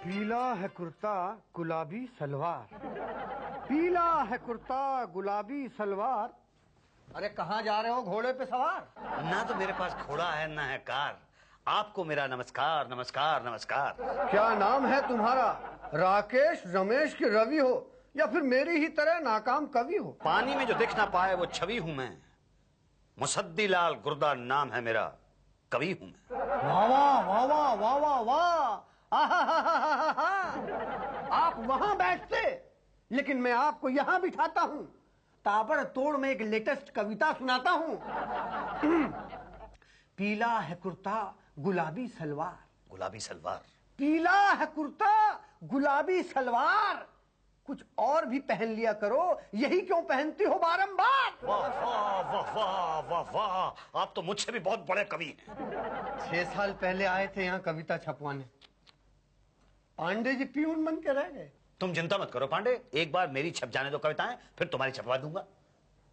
पीला है कुर्ता गुलाबी सलवार, पीला है कुर्ता गुलाबी सलवार। अरे कहाँ जा रहे हो घोड़े पे सवार? ना तो मेरे पास घोड़ा है ना है कार। आपको मेरा नमस्कार नमस्कार नमस्कार। क्या नाम है तुम्हारा? राकेश रमेश की रवि हो या फिर मेरी ही तरह नाकाम कवि हो? पानी में जो दिख ना पाए वो छवि हूं मैं। मुसद्दी लाल गुर्दा नाम है मेरा, कवि हूं मैं। वाह वाह वाह वाह वाह वाह वाह। आप वहां बैठते लेकिन मैं आपको यहां बिठाता हूं। ताबड़तोड़ में एक लेटेस्ट कविता सुनाता हूं। पीला है कुर्ता गुलाबी सलवार, गुलाबी सलवार। पीला है कुर्ता गुलाबी सलवार। कुछ और भी पहन लिया करो, यही क्यों पहनती हो बारंबार? वाह वाह वाह वाह वाह वाह, आप तो मुझसे भी बहुत बड़े कवि हैं। 6 साल पहले आए थे यहाँ कविता छपवाने, पांडे जी प्यून बन के रह गए। तुम चिंता मत करो पांडे, एक बार मेरी छप जाने दो कविताएं, फिर तुम्हारी छपवा दूंगा।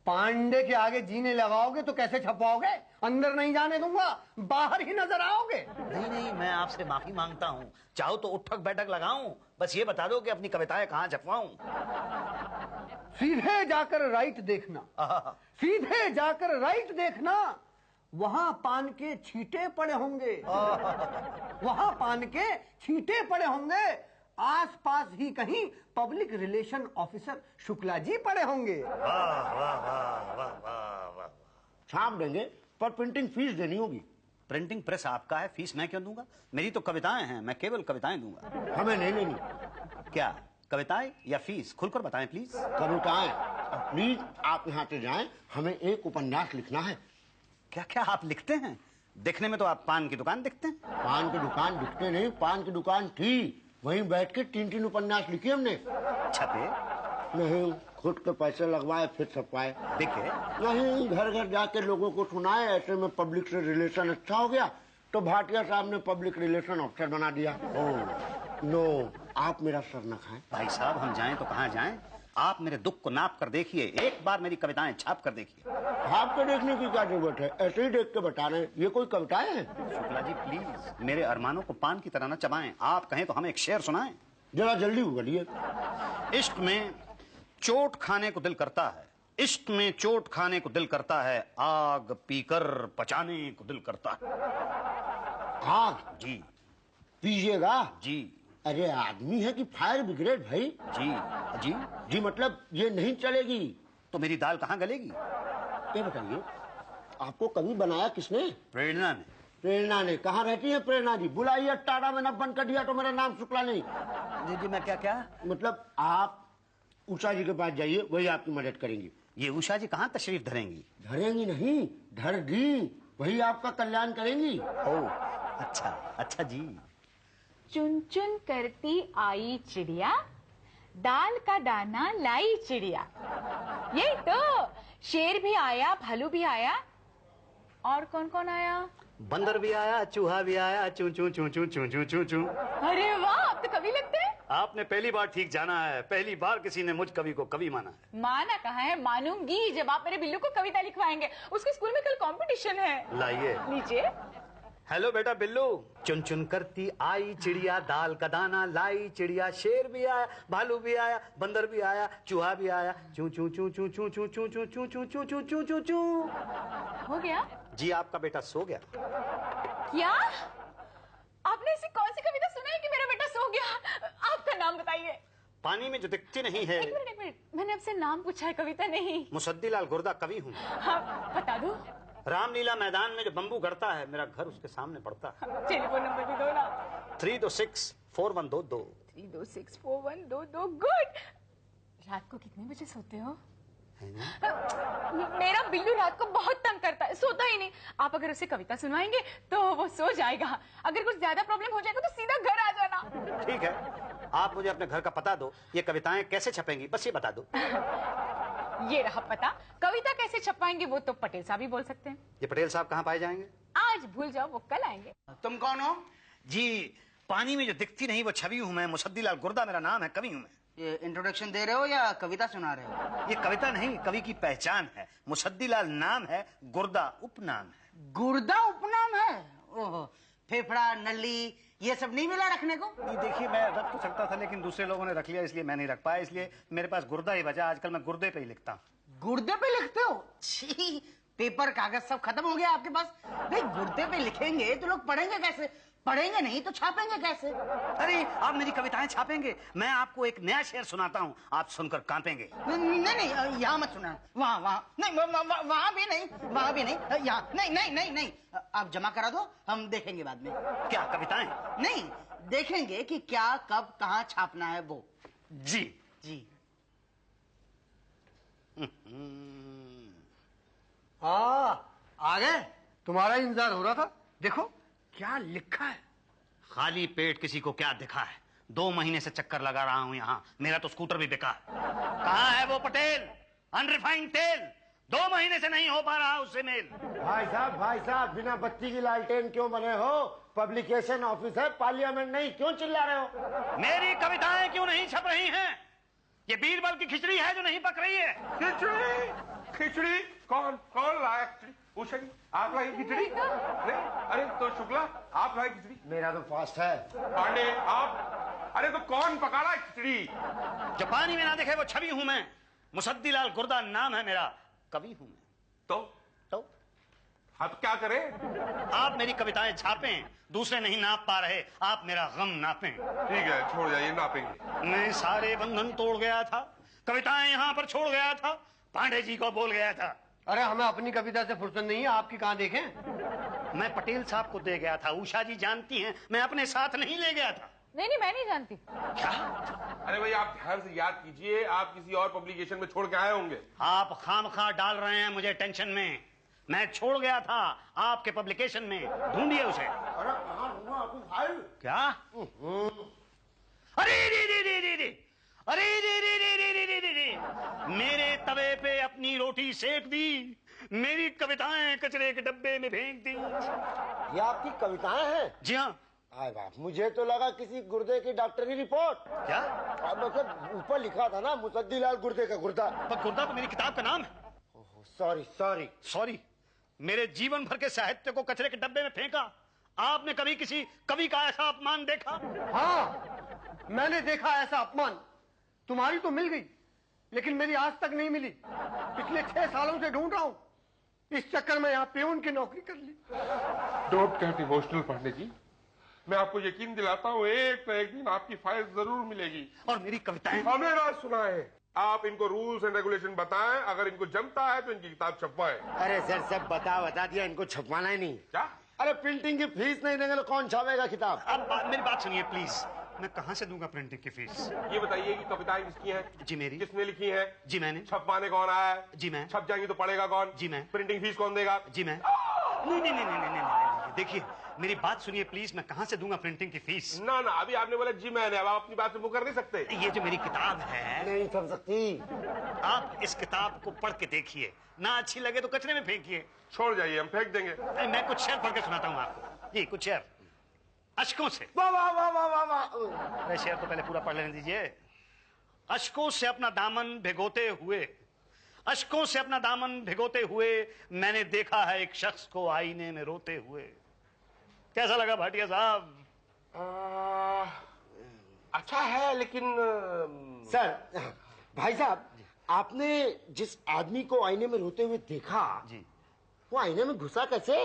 पांडे के आगे जीने लगाओगे तो कैसे छपवाओगे? अंदर नहीं जाने दूंगा, बाहर ही नजर आओगे। नहीं नहीं, मैं आपसे माफी मांगता हूँ। चाहो तो उठक बैठक लगाऊं, बस ये बता दो कि अपनी कविताएं कहाँ छपवाऊं। सीधे जाकर राइट देखना, सीधे जाकर राइट देखना, वहां पान के छींटे पड़े होंगे। वहां पान के छींटे पड़े होंगे। आसपास ही कहीं public relation officer Shukla ji पड़े होंगे। वाह वाह वाह वाह वाह वाह। छाप देंगे पर प्रिंटिंग फीस देनी होगी। प्रिंटिंग प्रेस आपका है, फीस मैं क्यों दूंगा? मेरी तो कविताएं हैं, मैं केवल कविताएं दूंगा। हमें नहीं लेनी। क्या कविताएं या फीस? खुलकर बताएं प्लीज। कविताएं। प्लीज आप यहाँ से जाएं, हमें एक उपन्यास लिखना है। क्या क्या आप लिखते हैं? देखने में तो आप पान की दुकान दिखते हैं। पान की दुकान दिखते नहीं, पान की दुकान थी, वहीं बैठ के 3-3 उपन्यास लिखे हमने। छपे? नहीं, खुद के पैसे लगवाए फिर छपवाए। दिखे? नहीं, घर घर जाके लोगों को सुनाए। ऐसे में पब्लिक से रिलेशन अच्छा हो गया तो भाटिया साहब ने पब्लिक रिलेशन ऑफिसर बना दिया। ओह नो, आप मेरा सर न खाएं। भाई साहब हम जाएं तो कहाँ जाएं? आप मेरे दुख को नाप कर देखिए, एक बार मेरी कविताएं छाप कर देखिए। आपको देखने की क्या जरूरत है, ऐसे ही देख के बता रहे हैं। ये कोई कविताएं हैं? शुक्ला जी प्लीज मेरे अरमानों को पान की तरह न चबाएं। आप कहें तो हमें एक शेर सुनाएं। जरा जल्दी उगलिए। इश्क में चोट खाने को दिल करता है, इश्क में चोट खाने को दिल करता है, आग पीकर पचाने को दिल करता है। आग? जी। पीजिएगा? जी। अरे आदमी है कि फायर ब्रिगेड भाई? जी। जी जी मतलब ये नहीं चलेगी। तो मेरी दाल कहाँ गलेगी? ये बताइए, आपको कभी बनाया किसने? प्रेरणा ने। प्रेरणा ने? कहाँ रहती है प्रेरणा जी? बुलाइए, टाटा में न बंद कर दिया तो मेरा नाम शुक्ला नहीं। जी जी, मैं क्या क्या? मतलब आप उषा जी के पास जाइए, वही आपकी मदद करेंगी। ये उषा जी कहाँ तशरीफ धरेंगी? धरेंगी नहीं, धर दी, वही आपका कल्याण करेंगी। ओह अच्छा अच्छा जी। चुन चुन करती आई चिड़िया, दाल का दाना लाई चिड़िया। यही तो, शेर भी आया, भालू भी आया, और कौन कौन आया? बंदर भी आया, चूहा भी आया, चू चू चू चू चू चू चू चू। अरे वाह, आप तो कवि लगते हैं। आपने पहली बार ठीक जाना है, पहली बार किसी ने मुझ कवि को कवि माना है। माना कहाँ है, मानूंगी जब आप मेरे बिल्लू को कविता लिखवाएंगे। उसके स्कूल में कल कंपटीशन है। लाइए। नीचे। हेलो बेटा बिल्लू। चुन चुन करती आई चिड़िया, दाल का दाना लाई चिड़िया, शेर भी आया, भालू भी आया, बंदर भी आया, चूहा भी आया, चू चू चू चू चू चू चू चू चू चू चू चू चू चू चू। हो गया? जी आपका बेटा सो गया। क्या? आपने ऐसी कौन सी कविता सुनाई कि मेरा बेटा सो गया? आपका नाम बताइए। पानी में जो दिखती नहीं है। एक मिनट, मैंने आपसे नाम पूछा है, कविता नहीं। मुसद्दी लाल गुर्दा कवि हूँ। हाँ बता दो। रामलीला मैदान में जो बम्बू गड़ता है, मेरा घर उसके सामने पड़ता है। टेलीफोन नंबर भी दो ना। 3264122। 3264122। गुड। रात को कितने बजे सोते हो? मेरा बिल्लू रात को बहुत तंग करता है, सोता ही नहीं। आप अगर उसे कविता सुनवाएंगे तो वो सो जाएगा। अगर कुछ ज्यादा प्रॉब्लम हो जाएगा तो सीधा घर आ जाना। ठीक है, आप मुझे अपने घर का पता दो, ये कविताएं कैसे छपेंगी बस ये बता दो। ये रहा पता। कविता कैसे छपवाएंगे वो तो पटेल साहब ही बोल सकते हैं। ये पटेल साहब कहाँ पाए जाएंगे? आज भूल जाओ, वो कल आएंगे। तुम कौन हो? जी पानी में जो दिखती नहीं वो छवि हूँ मैं, मुसद्दी लाल गुर्दा मेरा नाम है, कवि हूँ मैं। ये इंट्रोडक्शन दे रहे हो या कविता सुना रहे हो? ये कविता नहीं, कवि की पहचान है। मुसद्दी लाल नाम है, गुर्दा उपनाम है। गुर्दा उपनाम है? ओहो, फेफड़ा, नली, ये सब नहीं मिला रखने को? नहीं देखिए, मैं रख तो सकता था लेकिन दूसरे लोगों ने रख लिया इसलिए मैं नहीं रख पाया, इसलिए मेरे पास गुर्दा ही बचा। आजकल मैं गुर्दे पे ही लिखता हूँ। गुर्दे पे लिखते हो? छी, पेपर कागज सब खत्म हो गया आपके पास। भाई गुर्दे पे लिखेंगे तो लोग पढ़ेंगे कैसे? पढ़ेंगे नहीं तो छापेंगे कैसे? अरे आप मेरी कविताएं छापेंगे, मैं आपको एक नया शेर सुनाता हूँ, आप सुनकर कांपेंगे। नहीं, यहाँ मत सुना। वहाँ नहीं, वहाँ भी नहीं, वहाँ भी नहीं, यहाँ नहीं। आप जमा करा दो, हम देखेंगे बाद में। क्या कविताएं? नहीं, देखेंगे कि क्या कब कहाँ छापना है वो। जी जी। आ गए? तुम्हारा इंतजार हो रहा था। देखो क्या लिखा है। खाली पेट किसी को क्या दिखा है, 2 महीने से चक्कर लगा रहा हूं यहाँ, मेरा तो स्कूटर भी बिका। कहाँ है वो पटेल, अनरिफाइंड तेल? 2 महीने से नहीं हो पा रहा उससे मेल। भाई साहब, बिना बत्ती की लालटेन क्यों बने हो? पब्लिकेशन ऑफिस है, पार्लियामेंट नहीं, क्यों चिल्ला रहे हो? मेरी कविताएं क्यों नहीं छप रही हैं? ये बीरबल की खिचड़ी है जो नहीं पक रही है। खिचड़ी कौन लाया खिचड़ी? उषा जी, आप लाई खिचड़ी? नहीं, अरे तो शुक्ला आप लाई खिचड़ी? मेरा तो फास्ट है। पांडे आप? अरे तो कौन पका रहा है खिचड़ी? जो पानी में ना दिखे वो छवि हूं मैं, मुसद्दीलाल गुर्दा नाम है मेरा, कवि हूं मैं। तो तो अब क्या करें? आप मेरी कविताएं छापें, दूसरे नहीं नाप पा रहे, आप मेरा गम नापें। ठीक है, छोड़ जाइए, नापेंगे। मैं सारे बंधन तोड़ गया था, कविताएं यहाँ पर छोड़ गया था, पांडे जी को बोल गया था। अरे हमें अपनी कविता से फुर्सत नहीं है, आपकी कहाँ देखें? मैं पटेल साहब को दे गया था, उषा जी जानती हैं, मैं अपने साथ नहीं ले गया था। नहीं, मैं नहीं जानती। क्या? अरे भाई आप ध्यान से याद कीजिए, आप किसी और पब्लिकेशन में छोड़ के आए होंगे। आप खामखा डाल रहे हैं मुझे टेंशन में। मैं छोड़ गया था आपके पब्लिकेशन में, ढूंढिए उसे। अरे कहाँ ढूंढूं तुम भाई? क्या? अरे रे, अरे रे, मेरे तवे पे अपनी रोटी सेक दी, मेरी कविताएं कचरे के डब्बे में फेंक दी। ये आपकी कविताएं हैं? जी हाँ। आए बाप, मुझे तो लगा किसी गुर्दे की डॉक्टरी रिपोर्ट। क्या? मतलब ऊपर लिखा था ना, मुसद्दीलाल गुर्दे का गुर्दा। पर गुर्दा तो मेरी किताब का नाम है। सॉरी। मेरे जीवन भर के साहित्य को कचरे के डब्बे में फेंका। आपने कभी किसी कवि का ऐसा अपमान देखा? हाँ, मैंने देखा ऐसा अपमान। तुम्हारी तो मिल गई, लेकिन मेरी आज तक नहीं मिली। पिछले 6 सालों से ढूंढ रहा हूँ, इस चक्कर में यहाँ प्यून की नौकरी कर ली। Don't get emotional Pandey ji, मैं आपको यकीन दिलाता हूँ एक न एक दिन आपकी फाइल जरूर मिलेगी। और मेरी कविताएं? हमें राज सुना है। आप इनको रूल्स एंड रेगुलेशन बताएं, अगर इनको जमता है तो इनकी किताब छपवाएं। अरे सर सब बता दिया, इनको छपवाना ही नहीं। क्या? अरे प्रिंटिंग की फीस नहीं देंगे तो कौन छापेगा किताब? अब मेरी बात सुनिए प्लीज, मैं कहाँ से दूंगा प्रिंटिंग की फीस? ये बताइए कि कविताएं किसकी हैं? जी मेरी। किसने लिखी हैं? जी मैंने। छपवाने कौन आया है? जी मैं। छप जाएंगी तो पड़ेगा कौन? जी मैं। प्रिंटिंग फीस कौन देगा? जी मैं। नहीं, देखिए मेरी बात सुनिए प्लीज, मैं कहाँ से दूंगा प्रिंटिंग की फीस? ना अभी आपने बोला जी मैंने, अब आप अपनी बात से मुकर नहीं सकते। ये जो मेरी किताब है, नहीं छप सकती। आप इस किताब को पढ़ के देखिए, ना अच्छी लगे तो कचरे में फेंकिए। छोड़ जाइए, हम फेंक देंगे। मैं कुछ शेर पढ़ के सुनाता हूँ आपको। जी कुछ शेर, अश्कों से। वाह वाह वाह वाह वाह वाह। अरे शेर तो पहले पूरा पढ़ लेने दीजिए। अश्कों से अपना दामन भिगोते हुए, अश्कों से अपना दामन भिगोते हुए मैंने देखा है एक शख्स को आईने में रोते हुए। कैसा लगा भाटिया साहब? अच्छा है, लेकिन सर, भाई साहब, आपने जिस आदमी को आईने में रोते हुए देखा, जी, वो आईने में घुसा कैसे?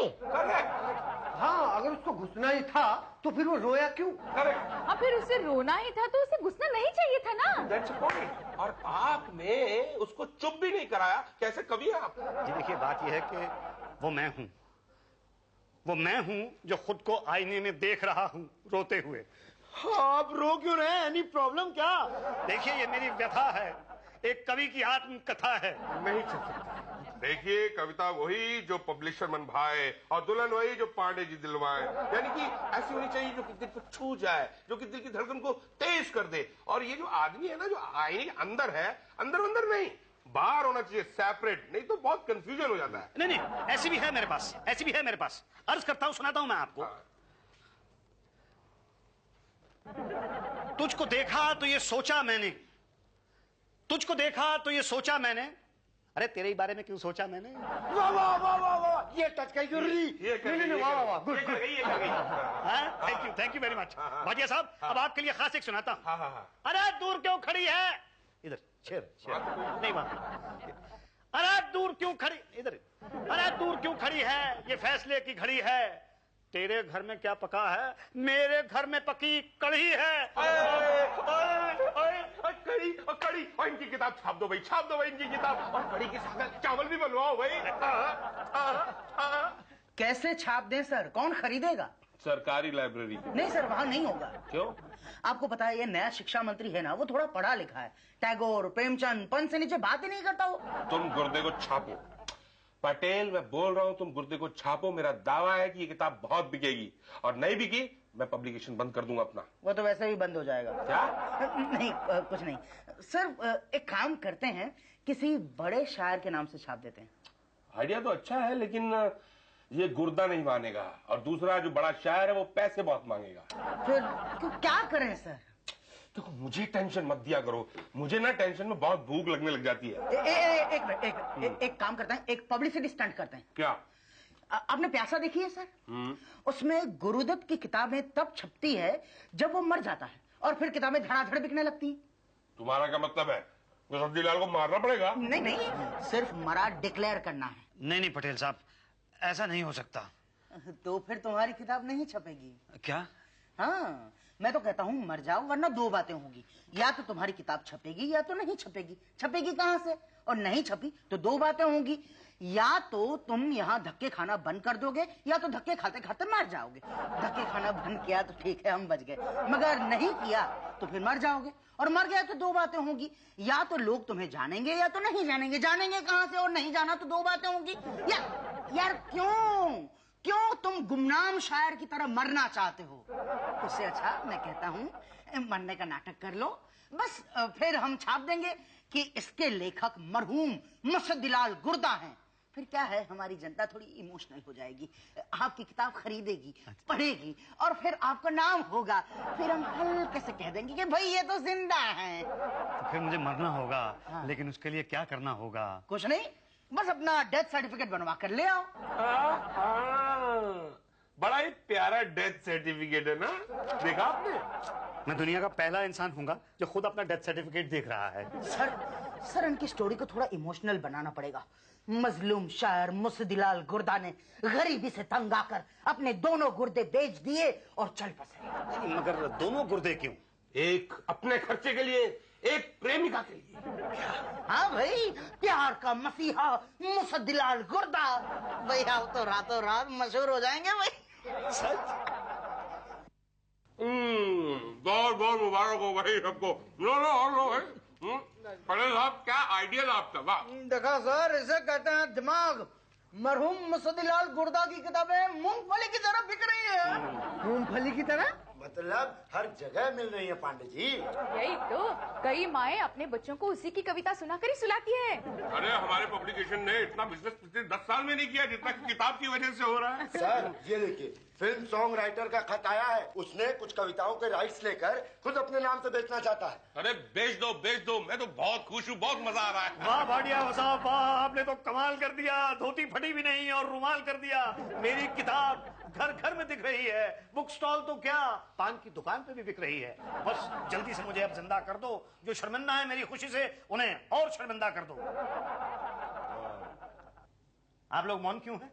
हाँ, अगर उसको घुसना ही था तो फिर वो रोया क्यों? हाँ, फिर उसे रोना ही था तो उसे घुसना नहीं चाहिए था ना। That's a point। और आपने उसको चुप भी नहीं कराया, कैसे कवि हैं आप? जी देखिए बात यह है कि वो मैं हूं जो खुद को आईने में देख रहा हूं रोते हुए। हाँ, आप रो क्यों रहे हैं? एनी प्रॉब्लम क्या? देखिए ये मेरी व्यथा है, एक कवि की आत्मकथा है। नहीं चल सकता। देखिए कविता वही जो पब्लिशर मन भाए और दुल्हन वही जो पांडे जी दिलवाए। यानी कि ऐसी होनी चाहिए जो कि दिल को छू जाए, जो कि दिल की धड़कन को तेज कर दे। और ये जो आदमी है ना, जो आईने के अंदर है, अंदर नहीं, बाहर होना चाहिए, सेपरेट, नहीं तो बहुत कंफ्यूजन हो जाता है। नहीं ऐसी भी है मेरे पास, ऐसी भी है मेरे पास। अर्ज करता हूं, सुनाता हूं मैं आपको। तुझको देखा तो ये सोचा मैंने, तुझको देखा तो ये सोचा मैंने, अरे तेरे ही बारे में क्यों सोचा मैंने? वाह वाह वाह वाह वाह, ये टच गई गुर्री। नहीं, वाह वाह वाह, good good. Thank you very much. Bhatia साहब, अब आपके लिए खास एक सुनाता हूँ। अरे दूर क्यों खड़ी है? इधर शेर नहीं बात। अरे दूर क्यों खड़ी, इधर। अरे दूर क्यों खड़ी है, ये फैसले की घड़ी है। तेरे घर में क्या पका है, मेरे घर में पकी कढ़ी है। कड़ी कड़ी, और इनकी किताब छाप दो भाई, छाप दो भाई इनकी किताब, और कड़ी के साथ चावल भी बनवाओ भाई। कैसे छाप दें सर, कौन खरीदेगा? सरकारी लाइब्रेरी। नहीं सर, वहां नहीं होगा। क्यों? आपको पता है ये नया शिक्षा मंत्री है ना, वो थोड़ा पढ़ा लिखा है। टैगोर, प्रेमचंद, पंत से नीचे बात ही नहीं करता वो। तुम गुर्दे को छापो पटेल, मैं बोल रहा हूं, तुम गुर्दे को छापो। मेरा दावा है कि ये किताब बहुत बिकेगी, और नहीं बिकी मैं पब्लिकेशन बंद कर दूंगा अपना। वो तो वैसे भी बंद हो जाएगा। क्या? नहीं कुछ नहीं सर, एक काम करते हैं, किसी बड़े शायर के नाम से छाप देते हैं। आइडिया तो अच्छा है, लेकिन ये गुर्दा नहीं मानेगा, और दूसरा जो बड़ा शायर है वो पैसे बहुत मांगेगा। फिर क्या करें सर? देखो, मुझे टेंशन मत दिया करो, मुझे ना टेंशन में बहुत भूख लगने लग जाती है। एक मिनट, एक काम करते हैं, एक पब्लिसिटी स्टंट करते हैं। क्या? आपने प्यासा देखी है सर? उसमें गुरुदत्त की किताबें तब छपती है जब वो मर जाता है, और फिर किताबें धड़ाधड़ बिकने लगती हैं। तुम्हारा क्या मतलब है? मुसद्दीलाल को मारना पड़ेगा? नहीं, सिर्फ मरा डिक्लेयर करना है। नहीं पटेल साहब, ऐसा नहीं हो सकता। तो फिर तुम्हारी किताब नहीं छपेगी। क्या? हाँ, मैं तो कहता हूँ मर जाओ, वरना दो बातें होगी, या तो तुम्हारी किताब छपेगी या तो नहीं छपेगी। छपेगी कहाँ से? और नहीं छपी तो दो बातें होंगी, या तो तुम यहाँ धक्के खाना बंद कर दोगे, या तो धक्के खाते खाते मर जाओगे। धक्के खाना बंद किया तो ठीक है, हम बच गए, मगर नहीं किया तो फिर मर जाओगे, और मर गया तो दो बातें होंगी, या तो लोग तुम्हें जानेंगे या तो नहीं जानेंगे। जानेंगे कहाँ से, और नहीं जाना तो दो बातें होंगी। यार क्यों तुम गुमनाम शायर की तरह मरना चाहते हो? उससे अच्छा मैं कहता हूँ मरने का नाटक कर लो, बस फिर हम छाप देंगे कि इसके लेखक मरहूम मुसद्दीलाल गुर्दा हैं। फिर क्या है, हमारी जनता थोड़ी इमोशनल हो जाएगी, आपकी किताब खरीदेगी, पढ़ेगी, और फिर आपका नाम होगा। फिर हम हल्के से कह देंगे कि भाई ये तो जिंदा है। तो फिर मुझे मरना होगा। हाँ। लेकिन उसके लिए क्या करना होगा? कुछ नहीं, बस अपना डेथ सर्टिफिकेट बनवा कर ले आओ। बड़ा ही प्यारा डेथ सर्टिफिकेट है ना, देखा आपने? मैं दुनिया का पहला इंसान हूंगा जो खुद अपना डेथ सर्टिफिकेट देख रहा है। सर इनकी स्टोरी को थोड़ा इमोशनल बनाना पड़ेगा। मजलूम शायर मुसद्दीलाल गुर्दा ने गरीबी से तंग आकर अपने दोनों गुर्दे बेच दिए और चल बसे। मगर दोनों गुर्दे क्यों? एक अपने खर्चे के लिए, एक प्रेमिका के लिए। हाँ भाई, प्यार का मसीहा मुसद्दीलाल गुर्दा। भाई आप तो रातों रात मशहूर हो जाएंगे भाई। सच? बहुत बहुत मुबारक हो भाई सबको। लो भाई। पटेल साहब, क्या आइडिया था आपका? वाह। देखा सर, इसे कहते हैं दिमाग। मरहूम मुसद्दीलाल गुर्दा की किताबें मूंगफली की तरह बिक रही है। मूंगफली की तरह? मतलब हर जगह मिल रही है पांडे जी। यही तो, कई माएं अपने बच्चों को उसी की कविता सुनाकर ही सुलाती है। अरे हमारे पब्लिकेशन ने इतना बिजनेस पिछले 10 साल में नहीं किया जितना किताब की वजह से हो रहा है। सर ये देखिए, फिल्म सॉन्ग राइटर का खत आया है। उसने कुछ कविताओं के राइट्स लेकर खुद अपने नाम से बेचना चाहता है। अरे बेच दो, मैं तो बहुत खुश हूँ, बहुत मजा आ रहा है। वाह भाटिया साहब, वाह, आपने तो कमाल कर दिया। धोती फटी भी नहीं और रुमाल कर दिया। मेरी किताब घर घर में दिख रही है, बुक स्टॉल तो क्या, पान की दुकान पे भी बिक रही है। बस जल्दी से मुझे अब जिंदा कर दो। जो शर्मिंदा है मेरी खुशी से, उन्हें और शर्मिंदा कर दो। आप लोग मौन क्यों हैं?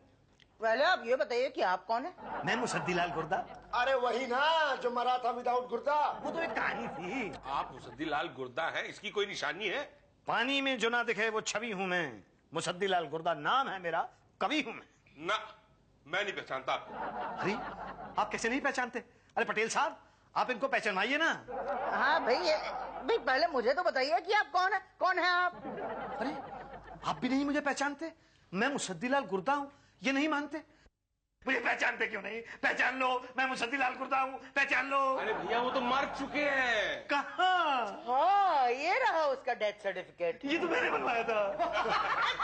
पहले आप ये बताइए कि आप कौन है? मैं मुसद्दीलाल गुर्दा। अरे वही ना जो मरा था विदाउट गुर्दा। वो तो एक कहानी थी। आप मुसद्दीलाल गुर्दा हैं, इसकी कोई निशानी है? पानी में जो ना दिखे वो छवि हूं मैं। मुसद्दीलाल गुर्दा नाम है मेरा, कवि हूं मैं। ना, मैं नहीं पहचानता आपको। अरे आप कैसे नहीं पहचानते? अरे पटेल साहब, आप इनको पहचानवाइए ना। हाँ भाई पहले मुझे तो बताइए कि आप कौन है? कौन है आप? अरे आप भी नहीं मुझे पहचानते? मैं मुसद्दीलाल गुर्दा हूं, ये नहीं मानते? मुझे पहचानते क्यों नहीं? पहचान लो, मैं मुसद्दीलाल गुर्दा हूं, पहचान लो। अरे भैया वो तो मर चुके हैं। कहाँ? हाँ, ये रहा उसका डेथ सर्टिफिकेट। ये तो मैंने बनवाया था।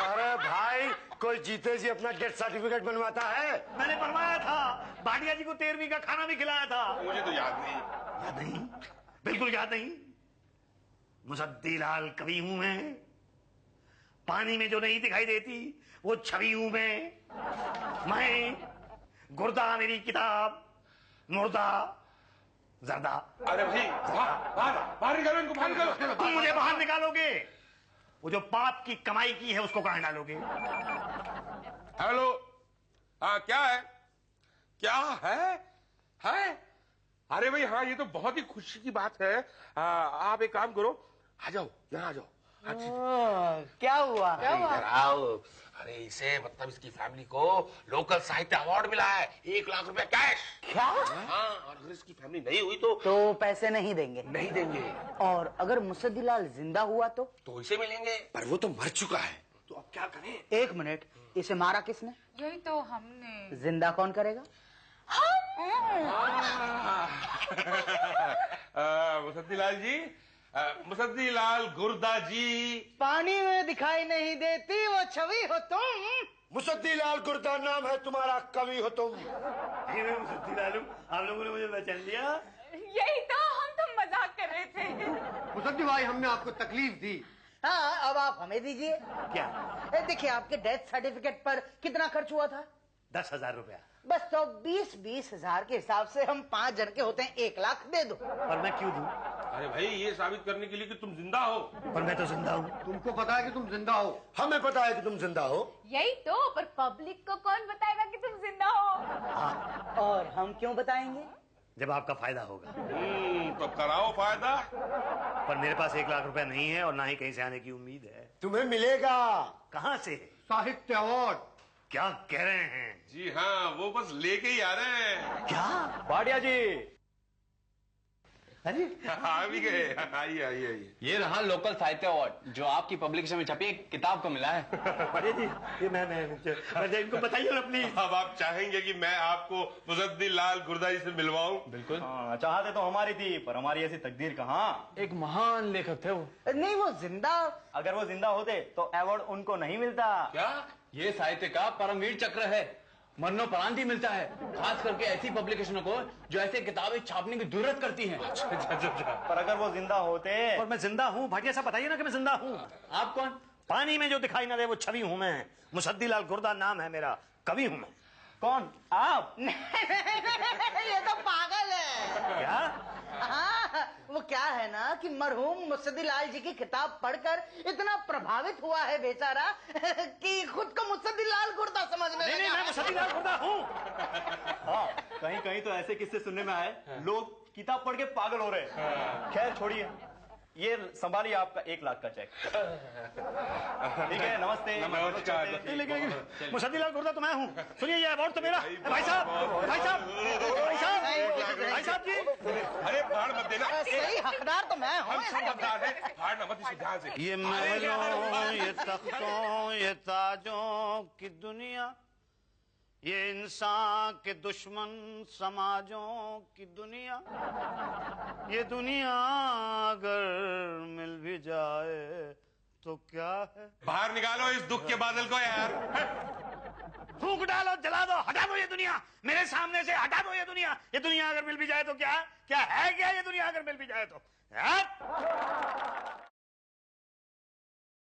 अरे भाई, कोई जीते जी अपना डेथ सर्टिफिकेट बनवाता है? मैंने बनवाया था। भाटिया जी को 13वीं का खाना भी खिलाया था। मुझे तो याद नहीं। याद नहीं? बिल्कुल याद नहीं। मुसद्दीलाल कवि हूं मैं, पानी में जो नहीं दिखाई देती वो छवि हूं मैं गुर्दा मेरी किताब, मुर्दा जर्दा। अरे भाई बाहर निकालो इनको, बाहर निकालो। तुम मुझे बाहर निकालोगे, वो जो पाप की कमाई की है उसको कहां डालोगे? हेलो, हाँ क्या है, क्या है? अरे भाई हाँ, ये तो बहुत ही खुशी की बात है। आप एक काम करो, आ जाओ, यहाँ आ जाओ। क्या हुआ? इधर आओ। अरे इसे मतलब इसकी फैमिली को लोकल साहित्य अवार्ड मिला है, 1 लाख रुपए कैश। क्या? हाँ, और अगर इसकी फैमिली नहीं हुई तो पैसे नहीं देंगे? नहीं देंगे। और अगर मुसद्दीलाल जिंदा हुआ तो इसे मिलेंगे, पर वो तो मर चुका है। तो अब क्या करें? 1 मिनट, इसे मारा किसने? यही तो हमने। जिंदा कौन करेगा? मुसद्दीलाल जी, मुसद्दीलाल गुर्दा जी। पानी में दिखाई नहीं देती वो छवि हो तुम। मुसद्दीलाल गुर्दा नाम है तुम्हारा, कवि हो तुम। मैं मुसद्दीलाल हूं, आप लोगों ने मुझे पहचान लिया। यही तो, हम तो मजाक कर रहे थे। मुसद्दी भाई, हमने आपको तकलीफ दी। हाँ, अब आप हमें दीजिए। क्या? देखिए, आपके डेथ सर्टिफिकेट पर कितना खर्च हुआ था? 10,000 रुपया। बस तो 20-20 हजार के हिसाब से हम 5 जन के होते हैं, 1 लाख दे दो। और मैं क्यों दूं? अरे भाई, ये साबित करने के लिए कि तुम जिंदा हो। पर मैं तो जिंदा हूं। तुमको पता है कि तुम जिंदा हो? हमें पता है कि तुम जिंदा हो। यही तो, पर पब्लिक को कौन बताएगा कि तुम जिंदा हो? और हम क्यों बताएंगे? जब आपका फायदा होगा। तो कराओ फायदा। पर मेरे पास 1 लाख रुपया नहीं है और ना ही कहीं से आने की उम्मीद है। तुम्हें मिलेगा। कहां से? साहित्य अवार्ड। क्या कह रहे हैं? जी हाँ, वो बस लेके ही आ रहे हैं। क्या? भाटिया जी, अरे आ भी गए। आइए। ये रहा लोकल साहित्य अवार्ड जो आपकी पब्लिकेशन में छपी एक किताब को मिला है। अरे जी, ये मैं इनको बताइए ना प्लीज। अब आप चाहेंगे कि मैं आपको मुसद्दीलाल गुर्दा जी से मिलवाऊं? बिल्कुल। चाहते तो हमारी थी, पर हमारी ऐसी तकदीर कहाँ। एक महान लेखक थे वो। नहीं, वो जिंदा। अगर वो जिंदा होते तो अवार्ड उनको नहीं मिलता। क्या? ये साहित्य का परमवीर चक्र है, मरणोपरांत ही मिलता है, खास करके ऐसी पब्लिकेशनों को जो ऐसे किताबें छापने की जरूरत करती हैं। पर अगर वो जिंदा होते। और मैं जिंदा हूँ, भाटिया साहब बताइए ना कि मैं जिंदा हूँ। आप कौन? पानी में जो दिखाई ना दे वो छवि हूं मैं। मुसद्दीलाल गुर्दा नाम है मेरा, कवि हूं मैं। कौन? आप? ये तो पागल है। क्या? हाँ, वो क्या है ना कि मरहूम मुसद्दीलाल जी की किताब पढ़कर इतना प्रभावित हुआ है बेचारा कि खुद को मुसद्दीलाल गुर्दा समझने नहीं, लगा। मैं मुसद्दीलाल गुर्दा हूँ। हाँ, कहीं कहीं तो ऐसे किस्से सुनने में आए, लोग किताब पढ़ के पागल हो रहे हैं। खैर छोड़िए, ये संभालिए आपका 1 लाख का चेक। ठीक है, नमस्ते। नमस्कार। मुसद्दीलाल गुर्दा तो मैं हूँ। सुनिए, ये अवार्ड तो मेरा। भाई साहब जी। अरे फाड़ मत देना। सही हकदार तो मैं हूँ। हम सब हकदार हैं, फाड़ना मत इसे ध्यान से। ये महलों, ये तख्तों, ये ताजों की दुनिया, ये इंसान के दुश्मन समाजों की दुनिया, ये दुनिया अगर मिल भी जाए तो क्या है? बाहर निकालो इस दुख के बादल को यार। फूंक डालो, जला दो, हटा दो ये दुनिया मेरे सामने से, हटा दो ये दुनिया। ये दुनिया अगर मिल भी जाए तो क्या है? क्या ये दुनिया अगर मिल भी जाए तो?